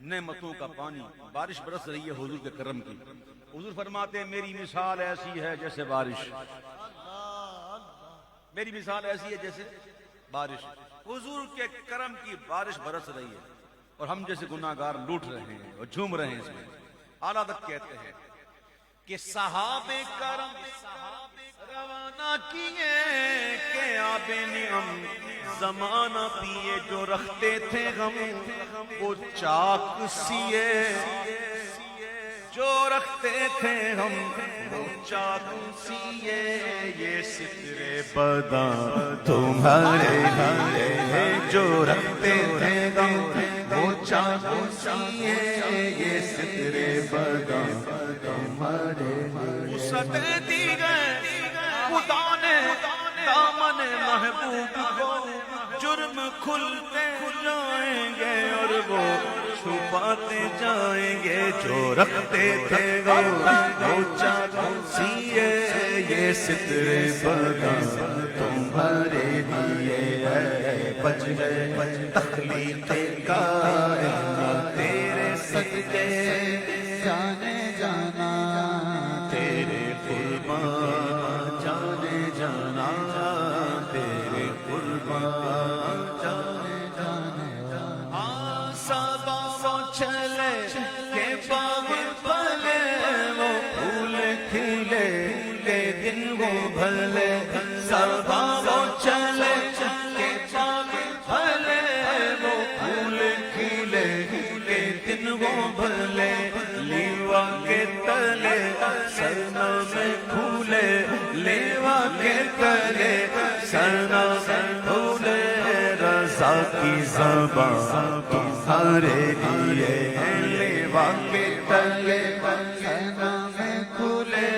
نعمتوں کا پانی، بارش برس رہی ہے حضور کے کرم کی. حضور فرماتے ہیں میری مثال ایسی ہے جیسے بارش، میری مثال ایسی ہے جیسے بارش. حضور کے کرم کی بارش برس رہی ہے اور ہم جیسے گناہگار لوٹ رہے ہیں اور جھوم رہے ہیں اس میں. اعلیٰ حضرت کہتے ہیں کہ صحابہ کرم روانہ کیے کہ آب نعم زمانہ پیے، جو رکھتے تھے غم وہ چاک سیے، جو رکھتے تھے ہم وہ چاک سیے. یہ سترے بداں تمہارے لیے ہیں، جو رکھتے تھے غم وہ چاک سیے. یہ سترے بداں تمہارے لیے. وسعت دی گئے خدا نے دامن محبوب کو، جرم کھلتے جائیں گے اور وہ چھپاتے جائیں گے. جو رکھتے تھے وہ چاک سیے. یہ سترے بداں تمہارے لیے ہے، بچ گئے تخلیق کائنات تیرے صدقے جانے جانا، تیرے قربان جانے جانا، تیرے قربان جانے جانا. سبا وہ چلے کہ باغ پھلے، وہ پھول کھلے کہ دن وہ بھلے. سبا وہ چلے کہ باغ پھلے، وہ پھول کھلے کہ دن وہ بھلے. لیوا کے تلے سرنا میں پھولے، لیوا کے تلے سرنا میں پھولے. رضا کی زبان تمہارے لیے ہے، لیوا کے تلے سرنا میں پھولے.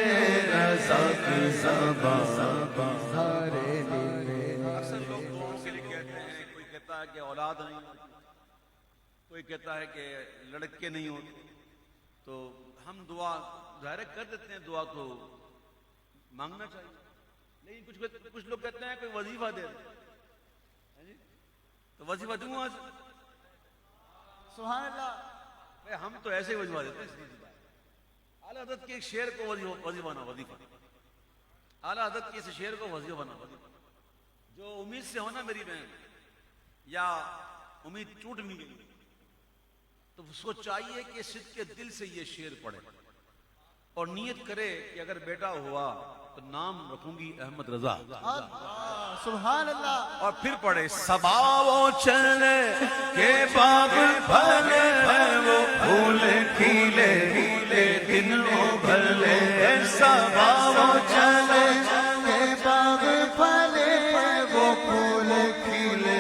رضا کی زبان تمہارے لیے. اکثر لوگ دعاؤں کے لیے کہتے ہیں، کوئی کہتا ہے کہ اولاد نہیں ہوتی، کوئی کہتا ہے کہ لڑکے نہیں ہوتے. تو ہم دعا ظاہر کر دیتے ہیں، دعا تو مانگنا چاہیے. لیکن کچھ لوگ کہتے ہیں کوئی وظیفہ دے دے، تو وظیفہ دوں آج. سبحان اللہ. ہم تو ایسے ہی وظیفہ دیتے ہیں. اعلیٰ حضرت کے ایک شعر کو وظیفہ نہ وظیفہ، اعلیٰ حضرت کے اس شعر کو وظیفہ نہ وظیفہ. جو امید سے ہونا میری بہن، یا امید ٹوٹ بھی گئی تو اس کو چاہیے کہ صدق کے دل سے یہ شعر پڑھے اور نیت کرے کہ اگر بیٹا ہوا تو نام رکھوں گی احمد رضا. سبحان اللہ. اور پھر پڑھے صبا وہ چلے کہ باغ پھلے، وہ پھول کھلے کہ دن وہ بھلے. صبا وہ چلے کہ باغ پھلے، وہ پھول کھلے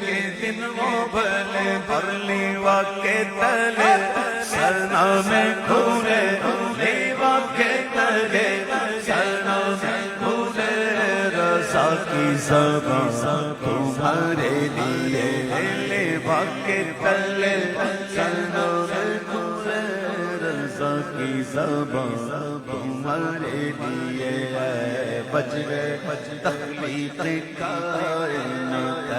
کہ دن وہ بھلے. پر لیوا کے تلے سرنا میں کھولے، لیوا کے تلے سرنا میں کھولے. رضا کی زبان تمہارے لیے ہے، لیوا کے تلے سرنا میں کھولے. رضا کی زبان تمہارے لیے ہے، بچ گئے تخلیق کائنات،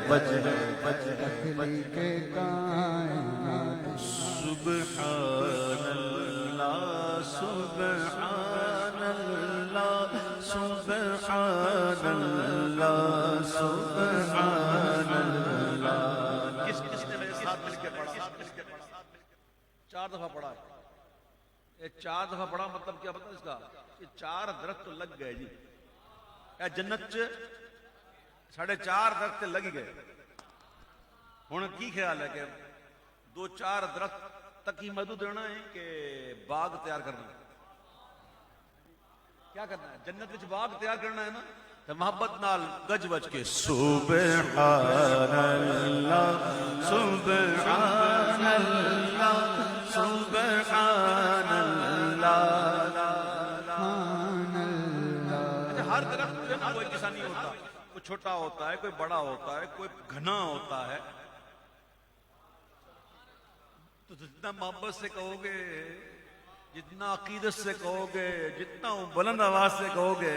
بچ گئے تخلیق کائنات. سبحان اللہ سبحان اللہ سبحان اللہ سبحان اللہ. کس نے میرے ساتھ مل کے پڑھا؟ 4 دفعہ پڑھا ہے. یہ 4 دفعہ پڑھا مطلب کیا پتہ اس کا؟ یہ 4 درخت تو لگ گئے جی. جنت 4.5 درخت لگ گئے. ہوں کی خیال ہے کہ 2-4 درخت تک ہی محدود رہنا ہے کہ باغ تیار کرنا ہے؟ کیا کرنا ہے؟ جنت وچ باغ تیار کرنا ہے نا. تو محبت نال گج بج کے سبحان اللہ سبحان اللہ سبحان اللہ. ہر درخت جو نا کوئی کسا نہیں ہوتا، کوئی چھوٹا ہوتا ہے، کوئی بڑا ہوتا ہے، کوئی گھنا ہوتا ہے. تو جتنا محبت سے کہو گے، جتنا عقیدت سے کہو گے، جتنا بلند آواز سے کہو گے،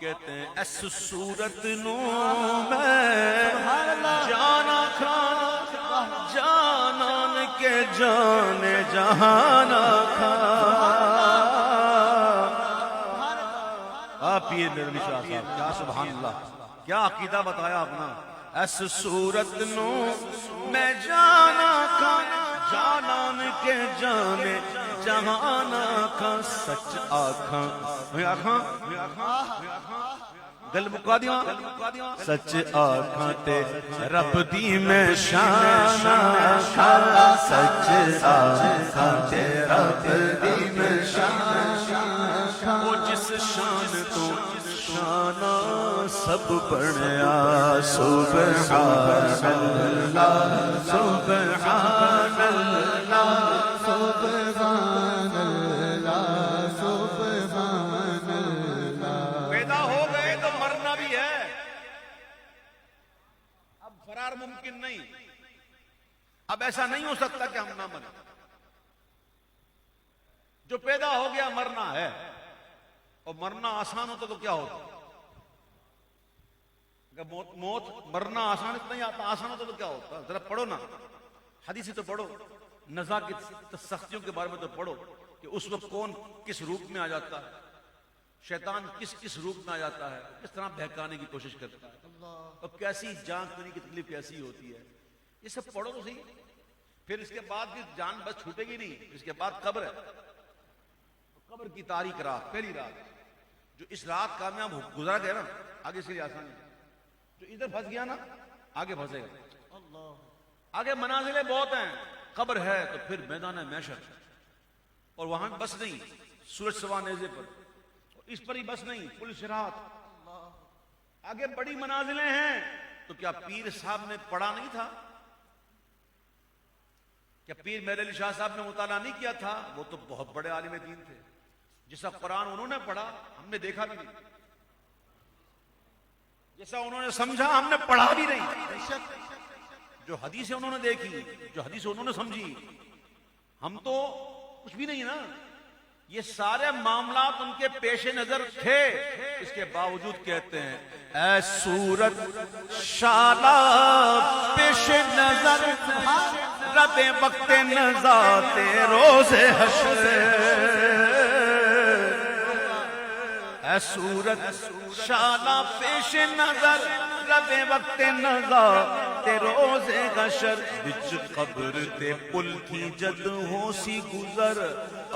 کہتے ہیں اس صورت نو میں جانا کھا جانان کے جان جہانا کھا. آپ پیر میرے شاہ صاحب کیا سبحان اللہ کیا عقیدہ بتایا اپنا. اس صورت نو میں جانا کھا جانان کے جانے جہانا کھا. سچ آکھاں گل مکا دیاں سچ آکھاں تے رب دی میں شان آکھاں. سچ آکھاں تے رب دی میں شان آکھاں. وہ جس شان تو شانہ سب بڑھیا سبحان اللہ سبحان اللہ سبحان اللہ سبحان اللہ. پیدا ہو گئے تو مرنا بھی ہے. اب فرار ممکن نہیں. اب ایسا نہیں ہو سکتا کہ ہم نہ مریں. جو پیدا ہو گیا مرنا ہے. اور مرنا آسان ہوتا تو کیا ہوتا. موت مرنا آسان اتنا ہی آسان ہوتا تو کیا ہوتا. ذرا پڑھو نا حدیث تو پڑھو. نزا کی سختیوں کے بارے میں تو پڑھو کہ اس وقت کون کس روپ میں آ جاتا ہے. شیطان کس کس روپ میں آ جاتا ہے. کس طرح بہکانے کی کوشش کرتا ہے. اور کیسی جان کرنے کی تکلیف کیسی ہوتی ہے. یہ سب پڑھو تو صحیح. پھر اس کے بعد بھی جان بس چھوٹے گی نہیں. اس کے بعد قبر ہے. قبر کی تاریک رات پہلی رات. جو اس رات کامیاب گزرا گیا نا آگے سے آسان ہے. جو ادھر پھنس گیا نا آگے پھنسے گا. آگے منازلیں بہت ہیں. قبر ہے تو پھر میدان محشر اور وہاں بس نہیں سورج سوا نیزے پر. اس پر ہی بس نہیں پل صراط. آگے بڑی منازلیں ہیں. تو کیا پیر صاحب نے پڑھا نہیں تھا. کیا پیر میرے علی شاہ صاحب نے مطالعہ نہیں کیا تھا. وہ تو بہت بڑے عالم دین تھے. جیسا قرآن انہوں نے پڑھا ہم نے دیکھا بھی نہیں. جیسا انہوں نے سمجھا ہم نے پڑھا بھی نہیں. جو حدیثیں انہوں نے دیکھی جو حدیثیں انہوں نے سمجھی ہم تو کچھ بھی نہیں نا. یہ سارے معاملات ان کے پیش نظر تھے. اس کے باوجود کہتے ہیں اے صورت شالا پیش نظر رب وقت نزات روز حشر. اے صورت شالا پیش نظر رب وقت نزات روز حشر. بچ قبر تے پل تھی جد ہو سی گزر.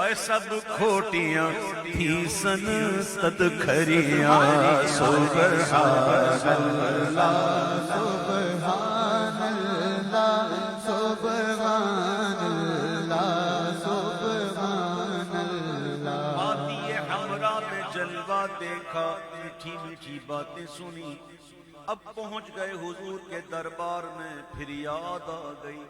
اے سب کھوٹیاں تھی سن تد کھریاں. سبحان اللہ سبحان اللہ سبحان اللہ سبحان اللہ. وادی حمرا میں جلوہ دیکھا میٹھی میٹھی باتیں سنی. اب پہنچ گئے حضور کے دربار میں. پھر یاد آ گئی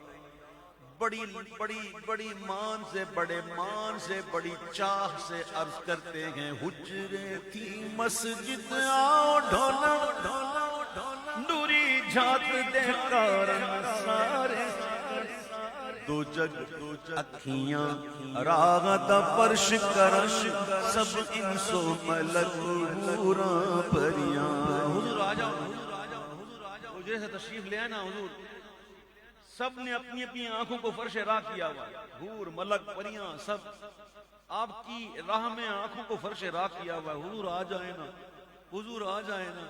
بڑی بڑی بڑی مان سے بڑے مان سے بڑی چاہ سے عرض کرتے ہیں حجرے تھی مسجد آؤ ڈھولا نوری جھات دے کارن سارے. دو جگ اکھیاں راغت فرش کرش سب انسو ملک حوراں پریاں. حضور آ جاؤ حجرے سے تشریف لے آنا. حضور سب نے اپنی اپنی آنکھوں کو فرش راہ کیا ہوا. حور ملک پریاں سب آپ کی راہ میں آنکھوں کو فرش راہ کیا ہوا. حضور آ جائیں نا حضور آ جائیں نا.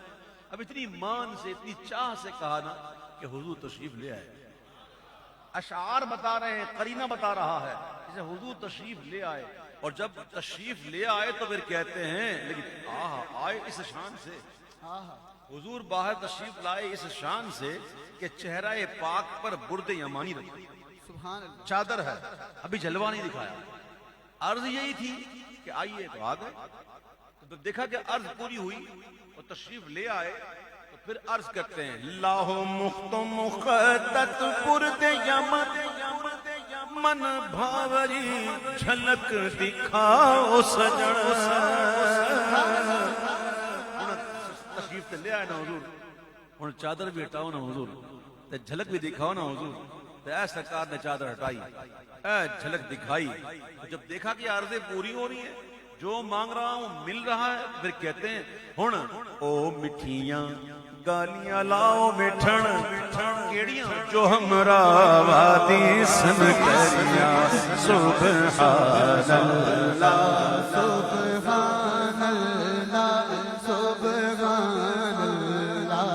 اب اتنی مان سے اتنی چاہ سے کہا نا کہ حضور تشریف لے آئے. اشعار بتا رہے ہیں قرینہ بتا رہا ہے جیسے حضور تشریف لے آئے. اور جب تشریف لے آئے تو پھر کہتے ہیں لیکن آئے اس شان سے. حضور باہر تشریف لائے اس شان سے کہ چہرہ پاک پر برد یمانی رکھی سبحان اللہ. چادر ہے. ابھی جلوہ نہیں دکھایا. عرض یہی تھی کہ آئیے تو آ گئے. تو دیکھا کہ عرض پوری ہوئی اور تشریف لے آئے تو پھر عرض کرتے ہیں لاہو مخت مخطط برد یمن من بھاوری جھلک دکھاؤ سجن. تشریف تے لے آئے نا حضور ہن چادر بھی ہٹاؤ نا حضور تے جھلک بھی دکھاؤ نا حضور. تے اے سرکار نے چادر ہٹائی اے جھلک دکھائی. جب دیکھا کہ عرضیں پوری ہو رہی ہیں جو مانگ رہا ہوں مل رہا ہے. پھر کہتے ہیں ہن او مٹھیاں گالیاں لاؤ مٹھن کیڑیاں جو ہمرا وادی سن کریاں. سبحان اللہ سبحان اللہ سبحان اللہ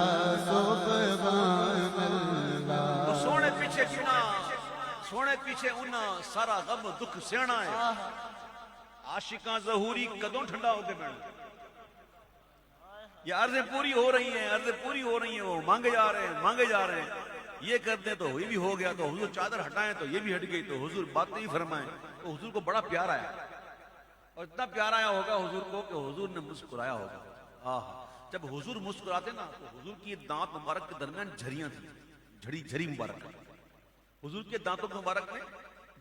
سبحان اللہ. تو سونے پیچھے کینا سونے پیچھے انہاں سارا غم دکھ سہنا ہے. عاشقاں ظہوری کدوں ٹھنڈا ہو کے بیٹھ یہ عرضیں پوری ہو رہی ہیں عرضیں پوری ہو رہی ہیں. وہ مانگے جا رہے ہیں مانگے جا رہے ہیں. یہ کرتے ہیں تو یہ بھی ہو گیا. تو حضور چادر ہٹائیں تو یہ بھی ہٹ گئی. تو حضور باتیں ہی فرمائیں. تو حضور کو بڑا پیار آیا اور اتنا پیار آیا ہوگا حضور کو کہ حضور نے مسکرایا ہوگا. جب حضور مسکراتے نا تو حضور کی دانت مبارک کے درمیان جھریاں تھیں. جھڑی جھری مبارک حضور کے دانتوں مبارک میں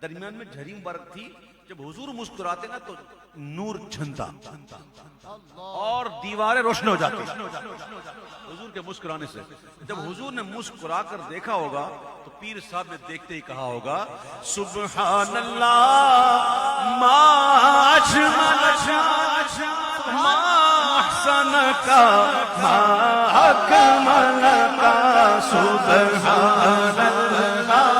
درمیان میں جھری مبارک تھی. جب حضور مسکراتے نا تو نور چھنتا اور دیواریں روشن ہو جاتی حضور کے مسکرانے سے. جب حضور نے مسکرا کر دیکھا ہوگا تو پیر صاحب نے دیکھتے ہی کہا ہوگا سبحان اللہ ما اجمل ما احسن کا ما اکمل کا. سبحان اللہ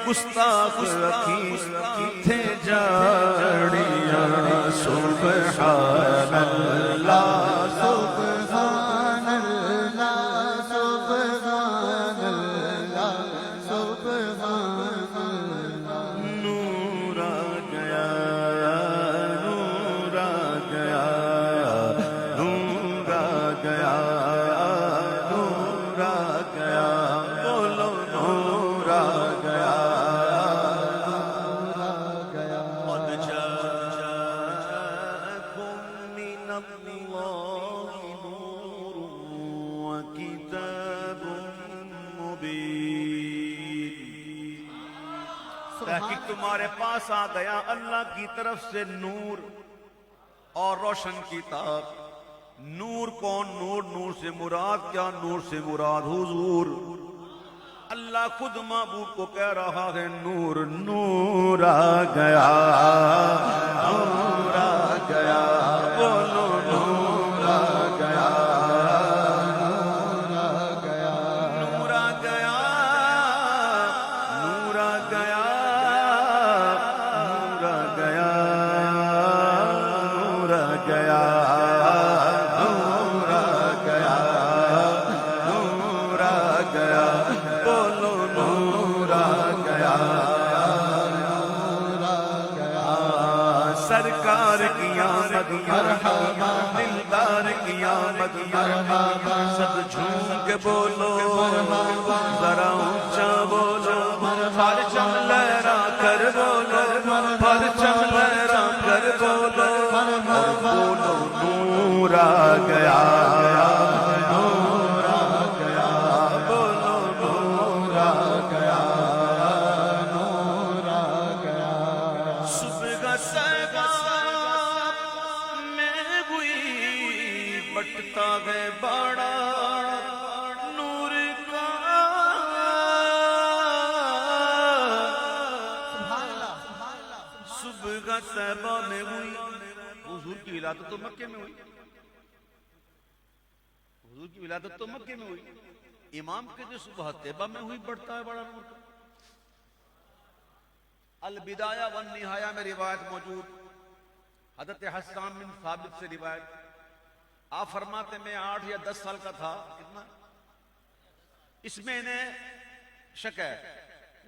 گستاخ رکھی کتھے جاڑیاں. سبحان اللہ سبحان اللہ سبحان اللہ سبحان اللہ. نور آ گیا نور آ گیا نور آ گیا نور آ گیا. بولو نور آ گیا. تحقیق تمہارے پاس آ گیا اللہ کی طرف سے نور اور روشن کتاب. نور کون؟ نور نور سے مراد کیا؟ نور سے مراد حضور. اللہ خود محبوب کو کہہ رہا ہے نور نور آ گیا نور آ گیا. بولو نور آ گیا نور آ گیا نور آ گیا نور آ گیا نور آ گیا نور آ گیا نور آ گیا نور آ گیا. بولو نور آ گیا نور آ گیا. سرکار کی آمد مرحبا دلدار کی آمد مرحبا. سب جھوم کے بولو ذرا اونچا بولو پرچم لہرا کر بولو پرچم لہرا کر بولو اور بولو نور آ گیا نور آ گیا. بولو نور آ گیا نور آ گیا. صبح سیگا میں ہوئی بٹتا ہے باڑا نور کا. صبح صحبہ میں ہوئی. حضور کی ولادت تو مکے میں ہوئی. حضور کی ولادت تو مکے میں ہوئی. امام کے جو صبح طیبہ میں ہوئی بڑھتا ہے بڑا نور کا. البدایہ والنہایہ میں روایت موجود. حضرت حسان بن ثابت سے روایت. آپ فرماتے میں 8 یا 10 سال کا تھا. کتنا اس میں انہیں شک ہے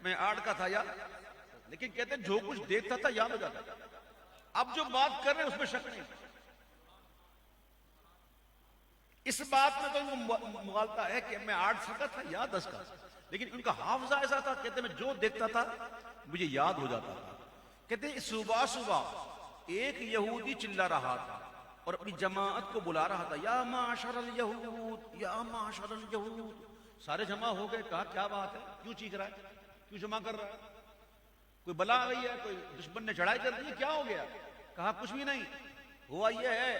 میں 8 کا تھا یا لیکن کہتے ہیں جو کچھ دیکھتا تھا یاد ہو جاتا تھا. اب جو بات کر رہے ہیں اس میں شک نہیں. اس بات میں تو ان کو مغالطہ ہے کہ میں 8 سال کا تھا یا 10 کا تھا لیکن ان کا حافظہ ایسا تھا. کہتے ہیں میں جو دیکھتا تھا مجھے یاد ہو جاتا تھا. کہتے ہیں صبح صبح ایک یہودی چلا رہا تھا اور اپنی جماعت کو بلا رہا تھا یا معاشر الیہود یا معاشر الیہود. سارے جمع ہو گئے. کہا کیا بات ہے کیوں چیخ رہا ہے کیوں جمع کر رہا ہے کوئی بلا آ گئی ہے کوئی دشمن نے چڑھائی کر دی ہے کیا ہو گیا. کہا کچھ بھی نہیں ہوا یہ ہے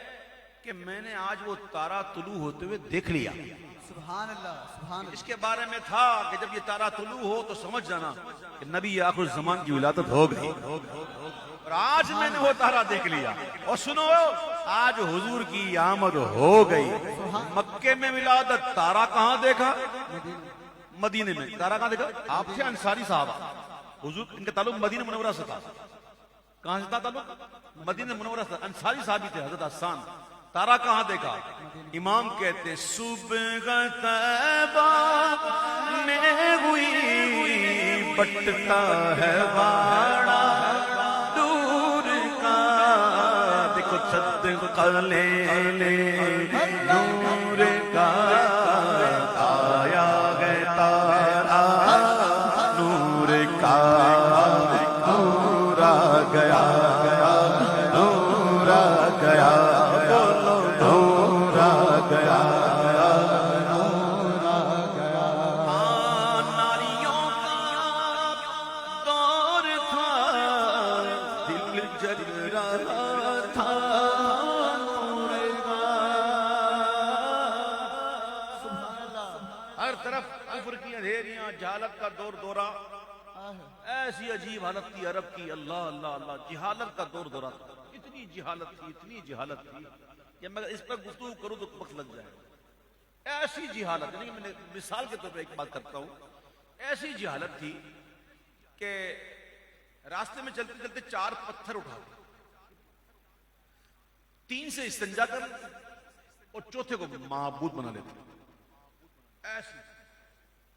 کہ میں نے آج وہ تارا طلوع ہوتے ہوئے دیکھ لیا. سبحان اللہ سبحان اللہ. اس کے بارے میں تھا کہ جب یہ تارا طلوع ہو تو سمجھ جانا کہ نبی آخر الزمان کی ولادت ہو گئی. اور آج میں نے وہ تارا دیکھ لیا. اور سنو آج حضور کی آمد ہو گئی. مکے میں ولادت، تارا کہاں دیکھا؟ مدینے میں. تارا کہاں دیکھا؟ آپ تھے انصاری صحابہ، حضور ان کا تعلق مدینہ منورہ سے تھا. کہاں سے تھا تعلق؟ مدینہ منورہ سے. انصاری صحابی تھے حضرت حسان. تارا کہاں دیکھا؟ امام کہتے صبح طیبہ میں ہوئی بٹتا ہے باڑا دور کا. دیکھو چھت قلے نور کا آیا گئے تارا نور کا نور آ گیا نور آ گیا نور آ گیا. ناریوں کا دور تھا دل جل رہا تھا نور کا. ہر طرف کفر کی اندھیریاں، جہالت کا دور دورہ. ایسی عجیب حالت تھی عرب کی. اللہ اللہ اللہ، جہالت کا دور دورہ تھا. اتنی جہالت تھی اتنی جہالت تھی کہ میں اس پر گفتگو کروں تو وقت لگ جائے. ایسی جہالت، یعنی میں نے مثال کے طور پہ ایک بات کرتا ہوں. ایسی جہالت تھی کہ راستے میں چلتے چلتے 4 پتھر اٹھا 3 سے استنجا کر اور چوتھے کو معبود بنا لیتے. ایسی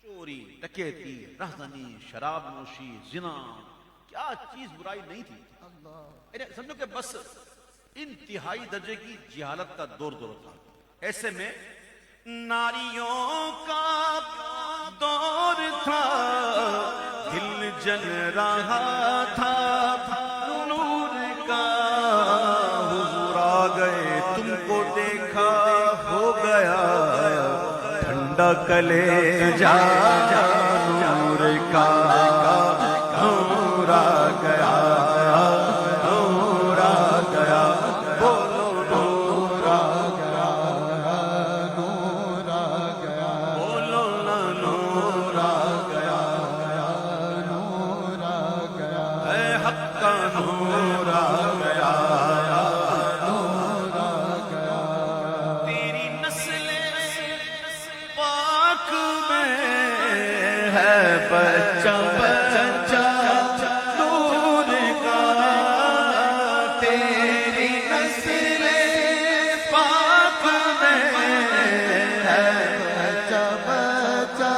چوری، ڈکیتی، رہزنی، شراب نوشی، زنا، کیا چیز برائی نہیں تھی. سمجھو کہ بس انتہائی درجے کی جہالت کا دور دور تھا. ایسے میں ناریوں کا دور تھا دل جل رہا تھا نور کا. حضور آ گئے تم کو دیکھا ہو گیا ٹھنڈا کلیجہ نور کا نور آ گیا نور آ گیا. بولو نور آ گیا نور آ گیا بولو نا نور آ گیا نور آ گیا اے حق کا نور آ گیا نور آ گیا. تیری نسل پاک میں ہے بچہ بچہ نور کا. تیری نسل پاک میں ہے بچہ بچہ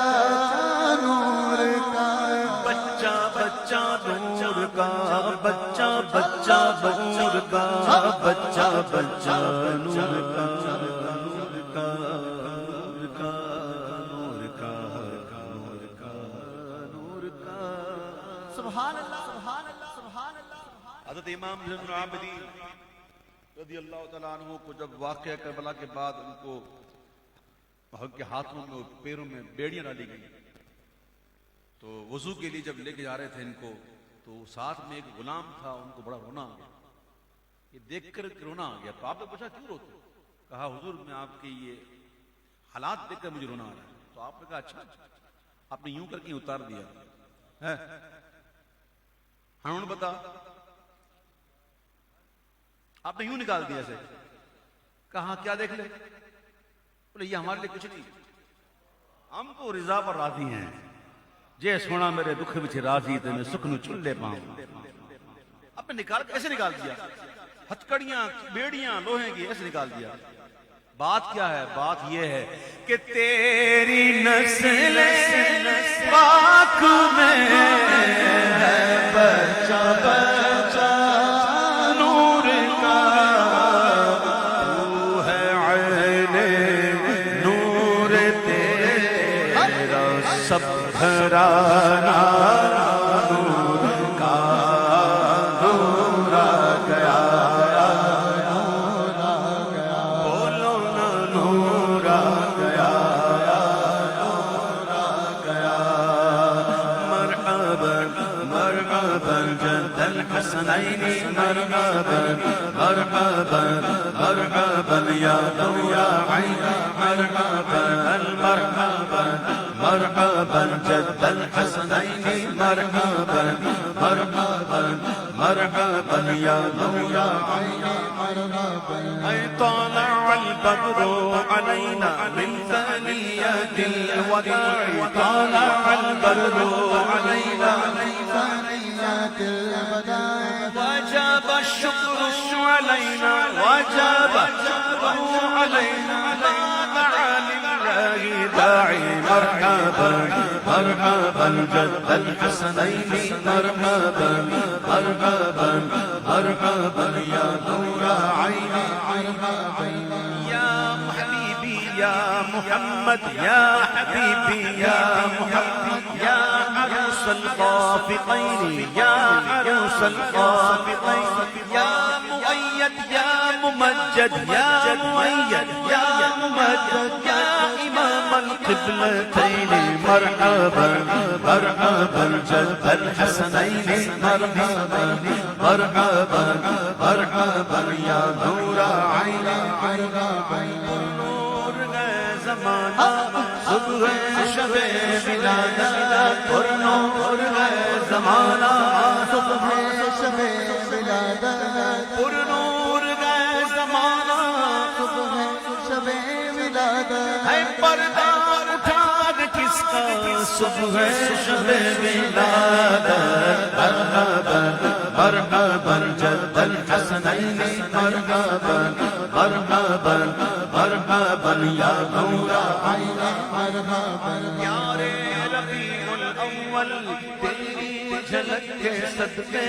نور کا بچہ بچہ نور کا بچہ بچہ نور کا بچہ بچہ نور کا نور کا نور کا نور کا نور کا نور کا. سبحان اللہ سبحان اللہ سبحان اللہ. حضرت امام زین العابدین رضی اللہ تعالیٰ عنہ کو جب واقعہ کربلا کے بعد ان کو کے ہاتھوں میں اور پیروں میں بیڑیاں ڈالی گئی تو وضو کے لیے جب لے کے جا رہے تھے ان کو تو ساتھ میں ایک غلام تھا. ان کو بڑا رونا آ گیا. یہ دیکھ کر رونا آ گیا. تو آپ نے پوچھا کیوں روتے؟ کہا حضور میں آپ کے یہ حالات دیکھ کر مجھے رونا آ رہا ہے. تو آپ نے کہا اچھا آپ نے یوں کر کے اتار دیا ہاں بتا آپ نے یوں نکال دیا اسے. کہا کیا دیکھ لے؟ بولے یہ ہمارے لیے کچھ نہیں، ہم تو رضا پر راضی ہیں. جے سونا میرے دکھ وچ راضی تے میں سکھ نو چلے پاؤں. آپ نے نکال ایسے نکال دیا. ہتھکڑیاں بیڑیاں لوہے کی ایسے نکال دیا. بات کیا ہے؟ بات یہ ہے کہ تیری نسل پاک میں ہے بچہ بچہ نور کا. تو ہے عین نور تیرا سب گھرانا نور کا نور آ گیا. مرحبا مرحبا مرحبا یا نور عین مرحبا مرحبا مرحبا جد الحسنین مرحبا مرحبا مرحبا یا نور عین مرحبا اے طلع البدر علینا من ثنیۃ الوداع طلع البدر علینا من ثنیۃ الوداع وجب الشكر علينا وجب الشكر علينا لله داعي مرحبا مرحبا جد الحسنين مرحبا مرحبا مرحبا يا نور عيني مرحبا يا حبيبي يا محمد يا حبيبي يا محمد يا عروس الخافقين يا عروس الخافقين يا مؤيد يا ممجد يا مؤيد يا ممجد يا إمام القبلتين مرحبا مرحبا جد الحسنين مرحبا مرحبا مرحبا يا نور عيني مرحبا نور زمانہ صبح شب ولادت پر نور زمانہ صبح شب ولادت پر نور زمانہ صبح شب ولادت ہے پردہ اٹھا کس کا صبح شب ولادت مرحبا مرحبا جد الحسنین مرحبا مرحبا مرحبا یا نور عین مرحبا یار ربیع الاول تیری جھلک کے صدقے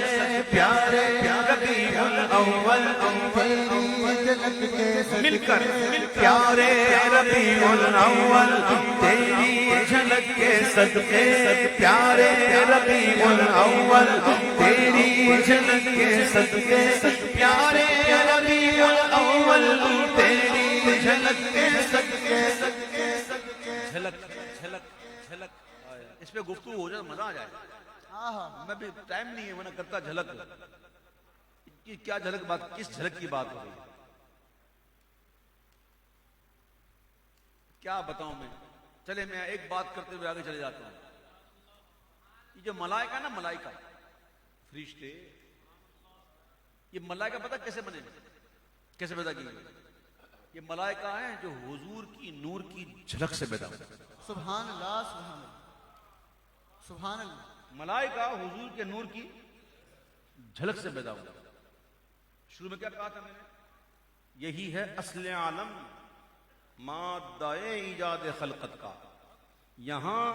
پیارے ربیع الاول تیری جھلک کے صدقے مل کر پیارے ربیع الاول تیری جھلک کے صدقے پیارے ربیع الاول تیری جھلک کے صدقے پیارے ربیع الاول تیری جھلک کے صدقے جھلک جھلک جھلک اس پہ گفتگو ہو جائے مزہ آ جائے میں بھی ٹائم نہیں ہے ورنہ کرتا جھلک کیا جھلک بات کس جھلک کی بات ہو رہی ہے کیا بتاؤں میں چلے میں ایک بات کرتے ہوئے آگے چلے جاتا ہوں یہ جو ملائکہ نا ملائکہ فرشتے یہ ملائکہ پتہ کیسے بنے کیسے پیدا کیے یہ ملائکہ ہیں جو حضور کی نور کی جھلک سے پیدا ہوئے سبحان اللہ سبحان اللہ سبحان اللہ ملائکہ حضور کے نور کی جھلک سے پیدا ہوئے شروع میں کیا کہا تھا میں نے یہی ہے اصل عالم مادہ ایجاد خلقت کا یہاں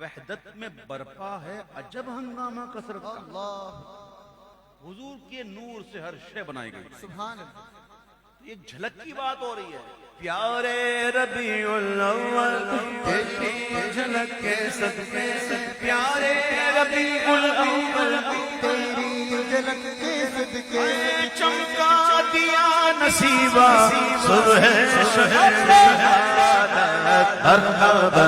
وحدت میں برپا ہے عجب ہنگامہ کثرت کا اللہ حضور کے نور سے ہر شے بنائی گئی سبحان اللہ یہ جھلک کی بات ہو رہی ہے پیارے ربیع الاول تیری جھلک کے صدقے پیارے ربیع الاول تیری جھلک کے صدقے چمکا دیا نصیبہ صبح شہادت مرحبا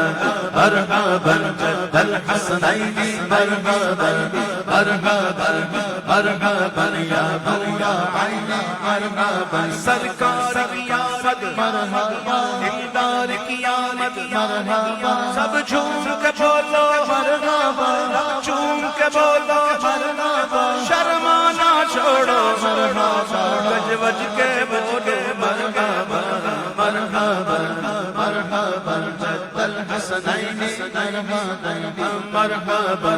مرحبا جد الحسنین مرحبا مرحبا مرحبا یا نور عین مرحبا سرکار کی آمد مرحبا اقدار کی آمد مرحبا سب جھوم کے بولو مرحبا جھوم کے بولو مرحبا شرمانا چھوڑو مرحبا گج وج کے بولو مرحبا مرحبا مرحبا جد الحسنین مرحبا مرحبا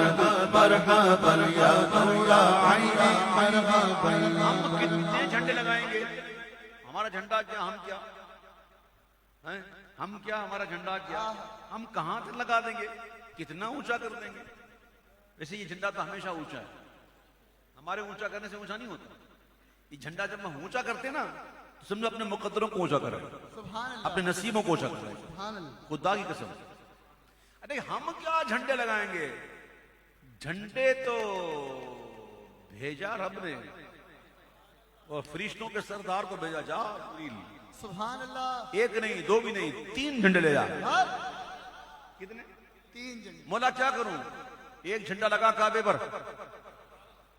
مرحبا یا نور عین مرحبا ہم کتنے جھنڈے لگائیں گے ہمارا جھنڈا کیا ہم کیا ہم کیا ہمارا جھنڈا کیا ہم کہاں تک لگا دیں گے کتنا اونچا کر دیں گے ویسے یہ جھنڈا تو ہمیشہ اونچا ہے ہمارے اونچا کرنے سے اونچا نہیں ہوتا یہ جھنڈا جب ہم اونچا کرتے نا تو سمجھو اپنے مقدروں کو اونچا کریں سبحان اللہ اپنے نصیبوں کو اونچا کریں سبحان اللہ خدا کی قسم ارے ہم کیا جھنڈے لگائیں گے جھنڈے تو بھیجا رب نے اور فرشتوں کے سردار کو بھیجا جا سبحان اللہ ایک نہیں دو بھی نہیں 3 جھنڈے لے جا کتنے 3 جھنڈے مولا کیا کروں ایک جھنڈا لگا کعبے پر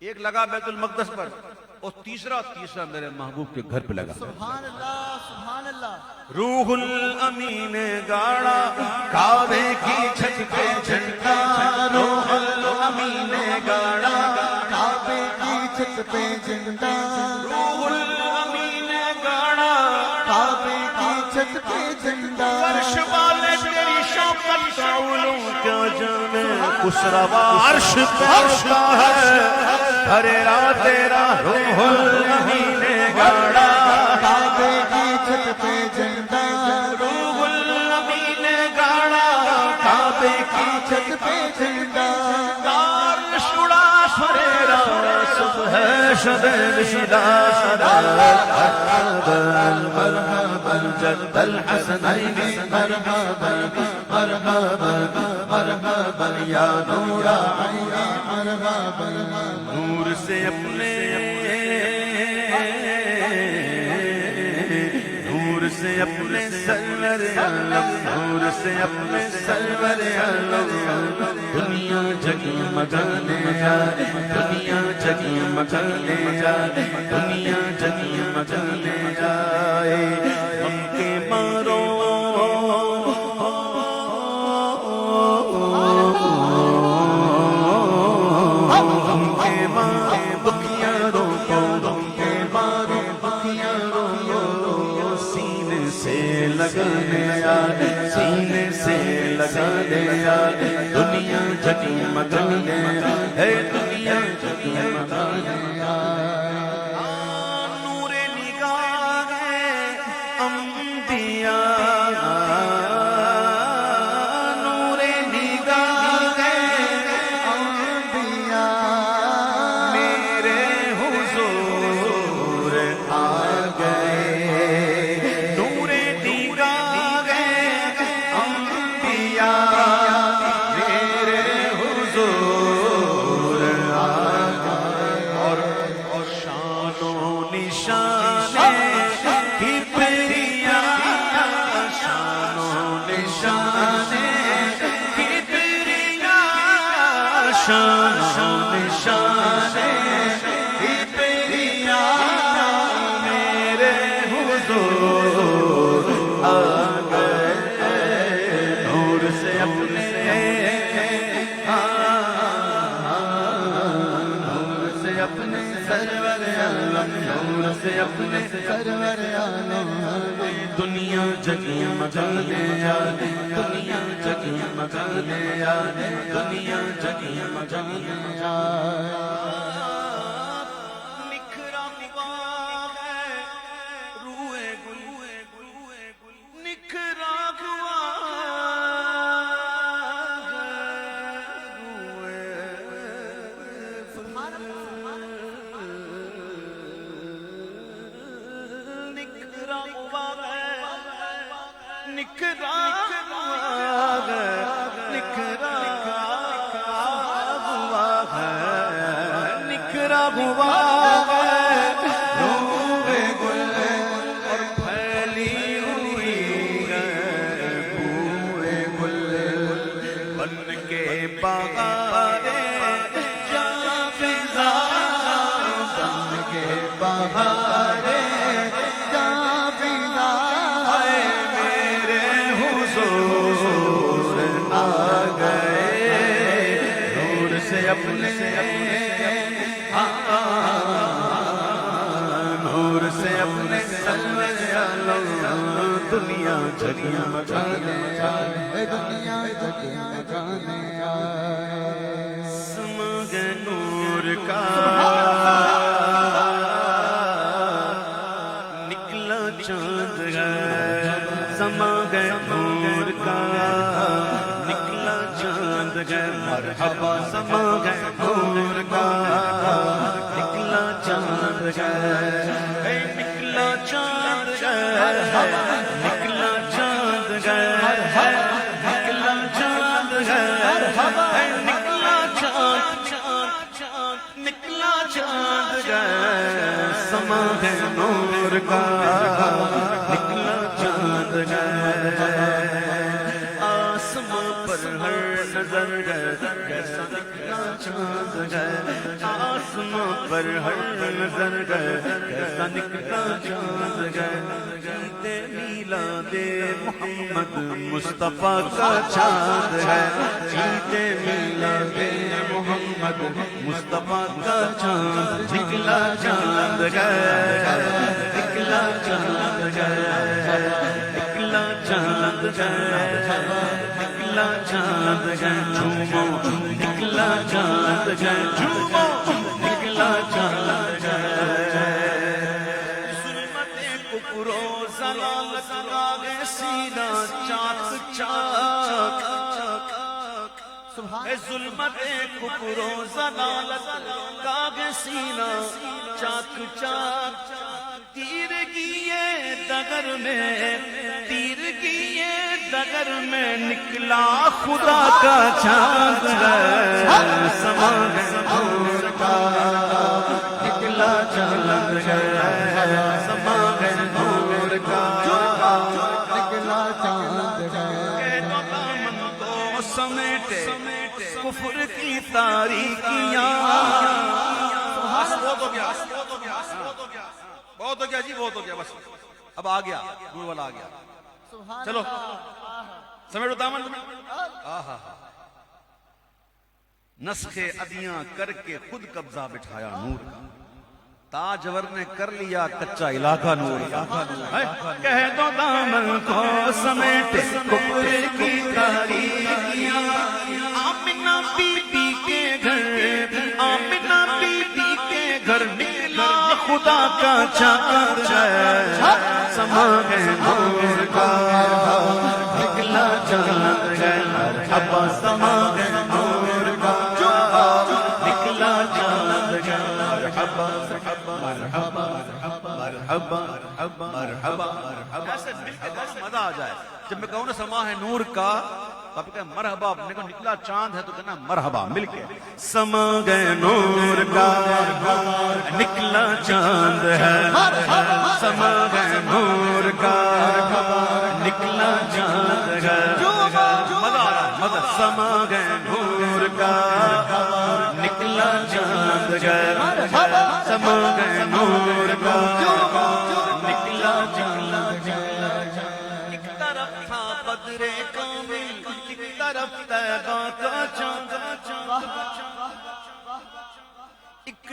ایک لگا بیت المقدس پر اور تیسرا میرے محبوب کے گھر پہ لگا. سبحان اللہ سبحان اللہ. روح الامین گاڑا کعبے کی چھت پہ جھنڈا. روح الامین گاڑا کعبے کی چھت پہ جھنڈا. روح الامین گاڑا کعبے کی چھت پہ جھنڈا. عرش والے تیری شوقت کا علوم کیا جانے. کسروا عرش پہنچتا ہے ہرے راہ تیرا. روح الامین گاڑا کعبے کی چھت پہ جھنڈا. روح الامین گاڑا کعبے کی چھت پہ جھنڈا. دار شڑا سریرا صبح شب بیدارا. مرحبا جد الحسنین مرحبا مرحبا مرحبا یا نور عین مرحبا. نور سے اپنے سرور عالم. نور سے اپنے سرور عالم. دنیا جگمگانے جائے. دنیا جگمگانے جائے. دنیا جگمگانے جائے. ہم کے مارو ہم کے مارے بخیاروں کو. ہم کے مارے بخیاروں کو سینے سے لگانے آئے. سینے سے لگانے آئے. دنیا جگمگانے آئے. دنیا جگمگانے آئے. نور نگاہ انبیاء. نور نگاہ انبیاء میرے حضور آ گئے. نور نگاہ انبیاء میرے حضور آ گئے. اور شان و نشان کبریا. شان و نشان کبریا. شان و نشان کبریا میرے حضور آ گئے. نور سے اپنے نور سے اپنے سرور عالم. نور سے اپنے سرور عالم. دنیا جگمگانے آئے. دنیا جگمگانے آئے. دنیا جگمگانے آئے. نکھرا ہوا ہے روئے گل. نکھرا ہوا ہے روئے سبحان اللہ نکھرا ہوا ہے. نکھرا ہوا ہے. نکھرا ہوا ہے. نکھرا ہوا ہے روئے گل. اور پھیلی ہوئی ہے بوئے گل. بن کے بہارے جہاں فضا. بن کے بہارے جہاں فضا. میرے حضور آ گئے. نور سے اپنے نور سے اپنے سرور عالم. دنیا جگمگانے آئے. دنیا جگمگانے آئے. سما گئے نور کا نکلا چاند ہے. سما گئے نور کا نکلا چاند ہے. مرحبا سما گئے نور کا نکلا چاند ہے. نکلا چاند ہے. نکلا چاند ہے. نکلا چاند ہے. نکلا چاند نکلا چاند ہے. سما ہے نور کا نکلا چاند ہے. آسمان پر ہر نظر گئے کیسا نکلا چاند گئے آسماں پر ہر نظر گئے کیسا نکلا چاند گئے عید میلاد محمد مصطفیٰ کا چاند ہے عید میلاد محمد مصطفیٰ کا چاند نکلا چاند گئے نکلا چاند گئے نکلا چاند گئے نکلا چاند گئے جھومو نکلا چاند گئے جھومو نکلا چاند گئے ظلمت کفر و ضلالت راگ سینہ چاک چاک اے ظلمت کفر و ضلالت راگ سینہ چاک چاک تیرگی دگر میں تیرگی دگر میں نکلا خدا کا چاند ہے سما ہے نور کا نکلا چاند ہے سما ہے نور کا نکلا چاند کہ تو دامن کو سمیٹے کفر کی تاریکیاں بہت ہو گیا بہت ہو گیا جی بہت ہو گیا بس اب آ گیا نور والا آ گیا چلو سمیٹو دامن نسخ ادیاں کر کے خود قبضہ بٹھایا نور کا تاجور نے کر لیا کچا علاقہ نور کا کہہ دو دامن کو سمیٹے کفر کی تاریکیاں آمنہ بی بی کے گھر آمنہ بی بی کے گھر نکلا خدا کا چاند ہے سما ہے نور کا نکلا چاند ہے مرحبا سما ہے نور کا نکلا چاند ہے مرحبا مرحبا مرحبا مرحبا ایسے مل کے مزہ آ جائے جب میں کہوں نا سما ہے نور کا آپ کہا مرحبا اپنے کو نکلا چاند ہے تو کہنا مرحبا مل کے سما گئے نور کا نکلا چاند ہے سما گئے نور کا نکلا چاند ہے مزہ آ رہا مزہ سما گئے نور کا نکلا چاند ہے سما گئے نور کا نکلا چاند ایک طرف تھا بدر کامل ایک طرف طیبہ کا چاند ایک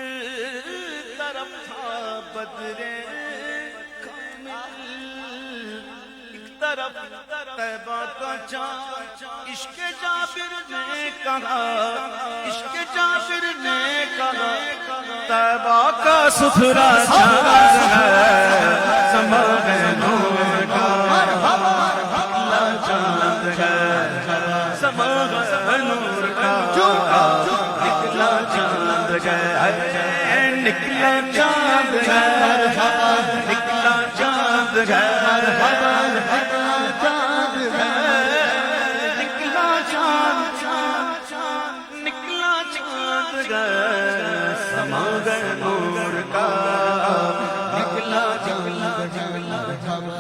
طرف تھا بدر کامل ایک طرف طیبہ کا چاند عشق جابر نے کہا عشق جابر نے کہا طیبہ کا ستھرا چاند ہے سما ہے نور کا نکلا چاند ہے سما ہے نور کا نکلا چاند ہے نکلا چاند ہے نکلا چاند ہے نکلا چاند نکلا چاند سما گئے نور کا نکلا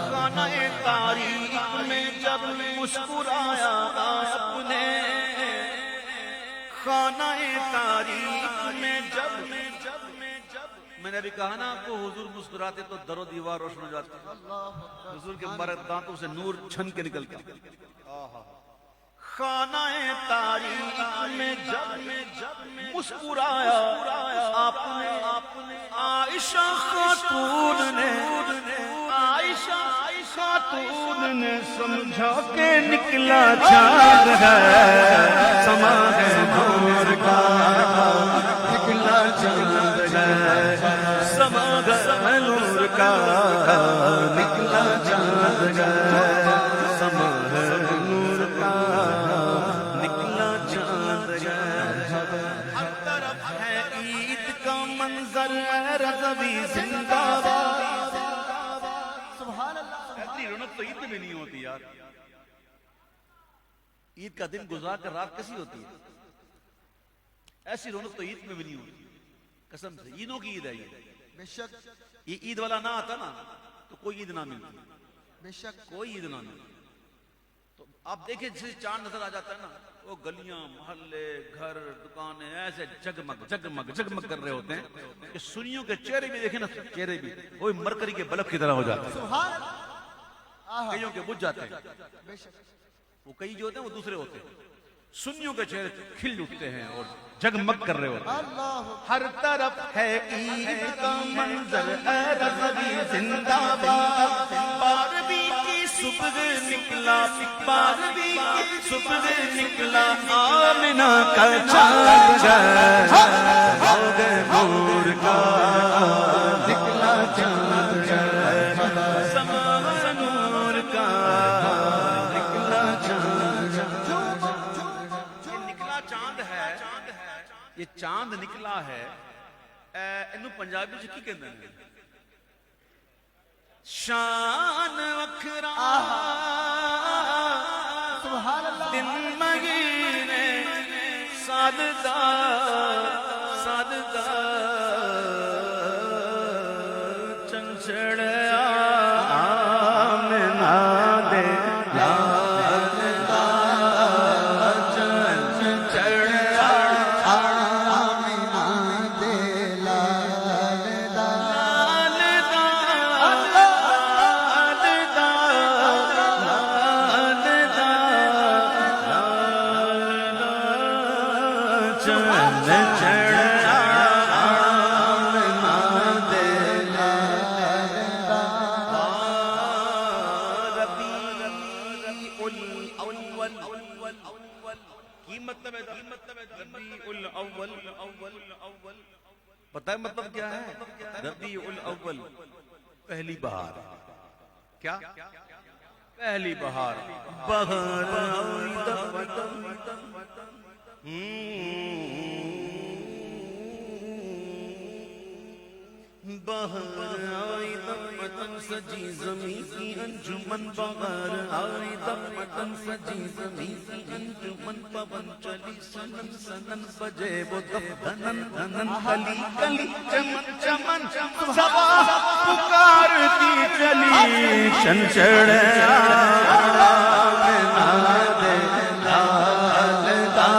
خانہ تاریخ میں جب مسکرایا اپنے خانہ تاریخ میں جب میں نے بھی کہا نا آپ کو حضور مسکراتے تو در و دیوار روشن ہو جاتی حضور کے مبارک دانتوں سے نور چھن کے نکلتا خانہ تاریخ میں جب مسکرایا آپ نے عائشہ خاتون نے عائشہ خاتون نے سمجھا کہ نکلا چاند ہے سما ہے نور کا نکلا چاند ہے سما ہے نور کا نکلا چاند ہے سما ہے نور کا نکلا چاند ہے ہر طرف ہے عید کا منظر رضوی زندہ باد سبحان اللہ ایسی رونق تو عید میں نہیں ہوتی یار عید کا دن گزار کر رات کیسی ہوتی ہے ایسی رونق تو عید میں بھی نہیں ہوتی قسم سے عیدوں کی عید ہے یہ بے شک یہ عید والا نہ آتا نا تو کوئی عید نہ ملتی بے شک کوئی عید نہ ملتی تو آپ دیکھیں جسے چاند نظر آ جاتا ہے نا وہ گلیاں محلے گھر دکانیں ایسے جگمگ جگمگ جگمگ کر رہے ہوتے ہیں کہ سنیوں کے چہرے بھی دیکھیں نا، چہرے بھی وہی مرکری کے بلب کی طرح ہو جاتے ہیں، سبحان اللہ کئیوں کے بجھ جاتے ہیں، بے شک وہ کئی جو ہوتے ہیں وہ دوسرے ہوتے ہیں، سنیوں کے چہرے کھل اٹھتے ہیں اور جگمگ کر رہے ہوتے ہیں۔ اللہ ہر طرف ہے عید کا منظر، اے رضوی زندہ باد، بارہویں کی صبح نکلا، بارہویں کی صبح نکلا، آمنہ کا چاند نور کا نکلا چاند، سمان نور کا نکلا چاند، یہ نکلا چاند ہے، یہ چاند نکلا ہے، انہوں پنجابی چ کی کہندے نے؟ شان وکھرا سبحان اللہ دن مہینے سال دا چنچڑیا آمنہ دے لال دا چنچڑیا آمنہ دے لال دا پتہ ہے مطلب کیا ہے؟ ربیع الاول پہلی بہار، کیا؟ پہلی بہار، بہار آئی بہار آئی دمتن سجی زمین کی انجمن، بہار آئی دمتن سجی زمین کی انجمن، پون چلی سنن سنن بجے وہ دف دھنن دھنن، کلی کلی چمن چمن صبا پکارتی چلی، چنچڑیا آمنہ دے لال دا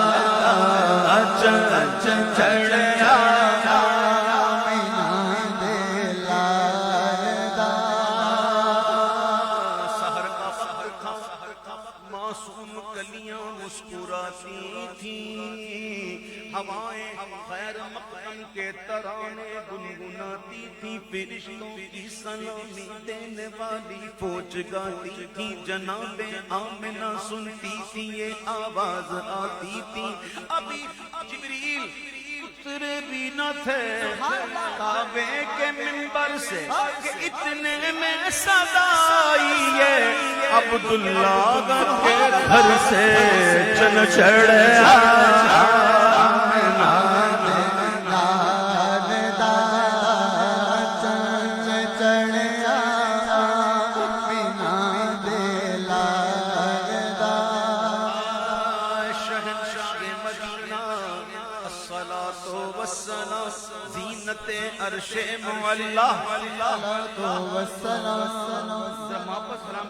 چنچڑیا معصوم کلیاں مسکراتی تھیں، ہوائیں خیر مقدم کے ترانے گنگناتی تھیں، فرشتوں کی سلامی دینے والی فوج گاتی تھی، جناب آمنہ سنتی تھی یہ آواز آتی تھی، ابھی جبریل اترے بھی نہ تھے کعبے کے منبر سے کہ اتنے میں صدا آئی ہے عبداللہ کے گھر سے، چنچڑیا آمنہ دے لال دا چنچڑیا آمنہ دے لال دا شہنشاہ مدینہ الصلاۃ والسلام، زینت عرش معلا، واپس سلام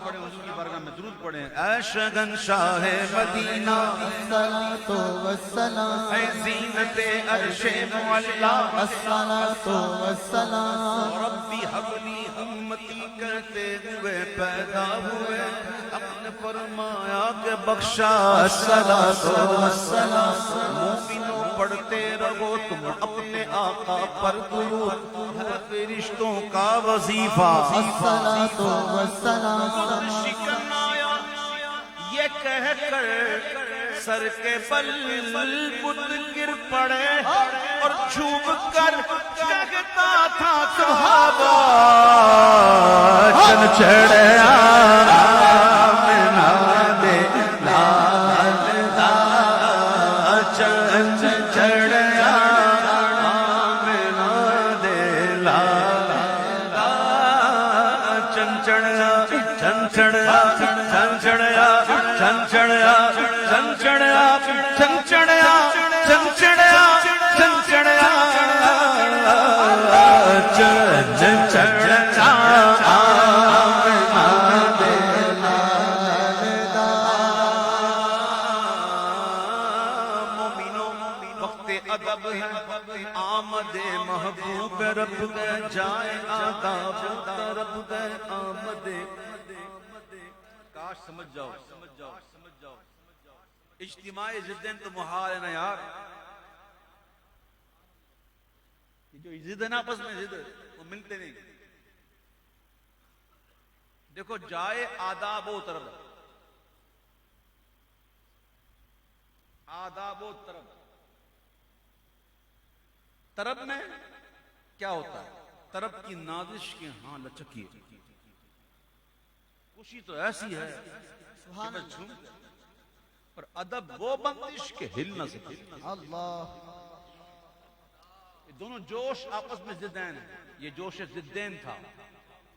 پڑھیں حضور کی بارگاہ میں درود پڑھیں، اے شہنشاہ مدینہ الصلاۃ والسلام، اے زینت عرش معلا، الصلاۃ والسلام، ربی حبلی امتی کہتے ہوئے پیدا ہوئے، اپنے فرمایا کہ بخشا الصلاۃ والسلام، مومنوں پڑھتے رہو تم اپنے آقا پر درود، ہے فرشتوں کا وظیفہ، الصلاۃ والسلام، شکن آیا یہ کہہ کر سر کے بل بت گر پڑے اور جھوم کر کہتا تھا صحابہ، چنچڑیا آمنہ دے لال دا چنچڑیا آمنہ دے لال دا چنچڑیا چنچڑیا چنچڑیا چنچڑیا چنچڑیا چنچڑیا چنچڑیا چنچڑیا چنچڑیا آمنہ ادب ہے آمد محبوب رب گئے جائے آداب طرب گئے آمد کاش سمجھ جاؤ اجتماع ضدین تو محال ہے نا یار جو ضد ہے نا آپس میں ضد وہ ملتے نہیں دیکھو جائے آداب و طرب آداب و طرب میں کیا ہوتا ہے طرب کی نازش کے ہاں لچکی خوشی تو ایسی ہے کہ میں جھوم اور ادب وہ بندش کے ہل نہ سکے اللہ یہ دونوں جوش آپس میں ضدین ہیں یہ جوش ضدین تھا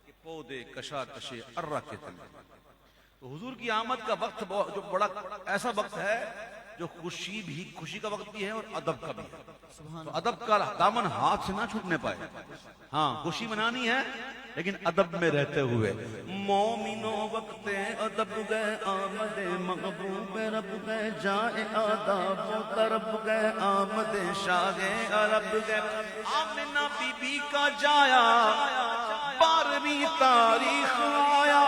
کہ پودے کشا کشے ارہ کے تلے تو حضور کی آمد کا وقت جو بڑا ایسا وقت ہے جو خوشی کا وقت بھی ہے اور ادب کا بھی ہے تو ادب کا دامن ہاتھ سے نہ چھوٹنے پائے ہاں خوشی منانی ہے لیکن ادب میں رہتے ہوئے مومنوں وقت ادب گئے آمد محبوب رب گئے جائے آداب و طرب گئے آمد شاہ عرب گئے آمنہ بی بی کا جایا 12ویں تاریخ آیا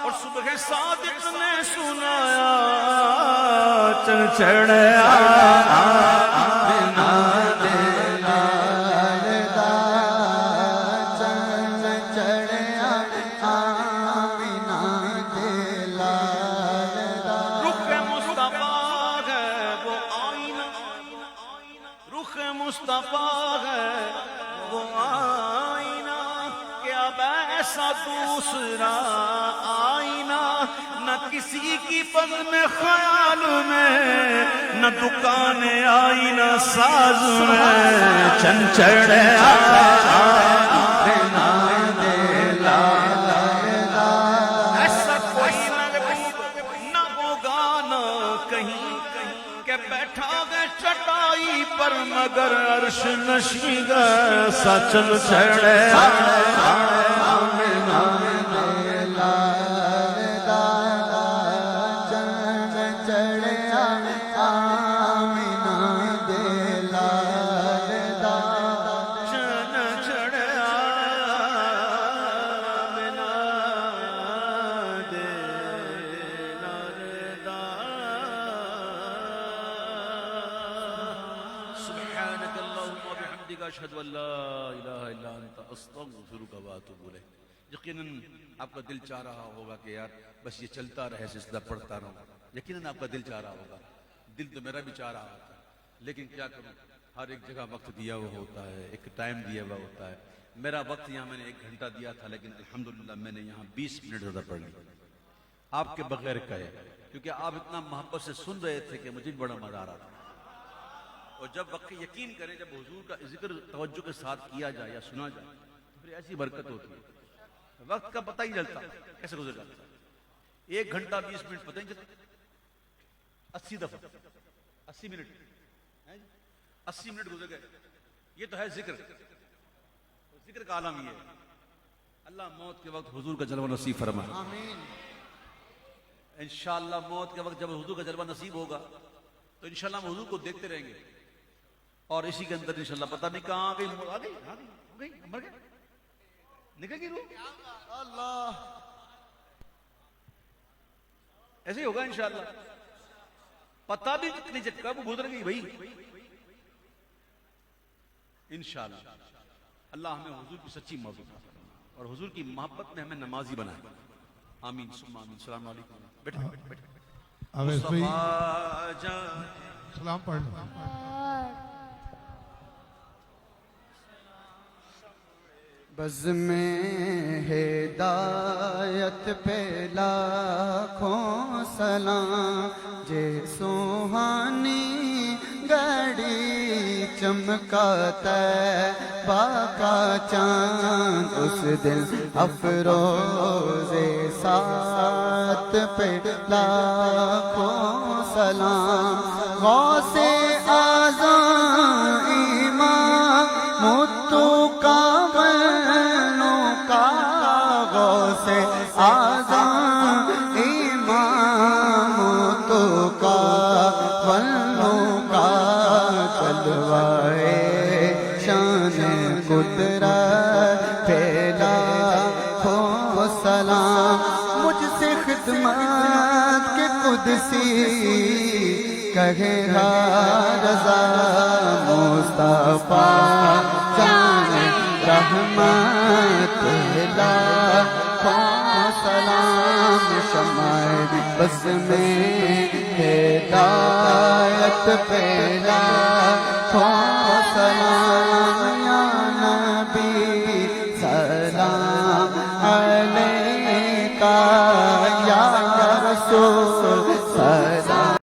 اور صبح صادق نے سنایا چل چڑھیا آمنہ دے لال دا چل چڑھیا آمنہ دے لال دا رخ مصطفیٰ ہے وہ آئینہ رخ مصطفیٰ ہے وہ آئینہ کہ اب ایسا دوسرا آئینہ نہ کسی کی بزم خیال میں نہ دکان آئینہ ساز میں چن چڑھیا آمنہ دے لال دا ایسا کوئی محبوب نہ ہوگا نہ کہیں کہ بیٹھا گئے چٹائی پر مگر عرش نشین سا چل چڑھیا آمنہ دے لال دا چل چڑھیا آمنہ دے لال دا چن چڑھیا آمنہ دے لال دا سبحانك اللهم وبحمدك اشهد ان لا اله الا انت استغفرك واتوب الیک یقیناً آپ کا دل چاہ رہا ہوگا کہ یار بس یہ چلتا رہے سلسلہ پڑھتا رہوں یقیناً آپ کا دل چاہ رہا ہوگا دل تو میرا بھی چاہ رہا ہوتا ہے لیکن کیا کروں ہر ایک جگہ وقت دیا ہوا ہوتا ہے ایک ٹائم دیا ہوا ہوتا ہے میرا وقت یہاں میں نے 1 گھنٹہ دیا تھا لیکن الحمدللہ میں نے یہاں 20 منٹ زیادہ پڑھ لی آپ کے بغیر کہے کیونکہ آپ اتنا محبت سے سن رہے تھے کہ مجھے بھی بڑا مزہ آ رہا تھا اور جب وقت یقین کریں جب حضور کا ذکر توجہ کے ساتھ کیا جائے یا سنا جائے تو پھر ایسی برکت ہوتی ہے وقت کا پتہ ہی چلتا کیسے گزر جاتا 1 گھنٹہ 20 منٹ پتہ ہی چلتا 80 دفعہ 80 منٹ 80 منٹ گزر گئے یہ تو ہے ذکر کا عالم یہ ہے اللہ موت کے وقت حضور کا جلوہ نصیب فرمائے آمین انشاءاللہ موت کے وقت جب حضور کا جلوہ نصیب ہوگا تو انشاءاللہ ہم حضور کو دیکھتے رہیں گے اور اسی کے اندر انشاءاللہ پتہ نہیں کہاں آ گئی مر گئے نکل گئی روح اللہ ایسے ہی ہوگا انشاءاللہ پتہ بھی نہیں چکا وہ گزر گئی بھائی انشاءاللہ اللہ ہمیں حضور کی سچی محبت اور حضور کی محبت میں ہمیں نمازی بنائے آمین ثم آمین السلام علیکم بیٹھے اویس بھائی مصطفیٰ جان سلام پڑھ لو بز میں ہدایت پہ لاکھوں سلام جے سوہانی گھڑی چمکاتا ہے باقا چاند اس دن افروز سات پہ لاکھوں سلام غوث اعظم امام متو کا غوث اعظم امام تو کا بنوں کا جلوہ سی کہے رضا مصطفیٰ جان رحمت لاکھوں سلام شمع بس میں ہدایت پہ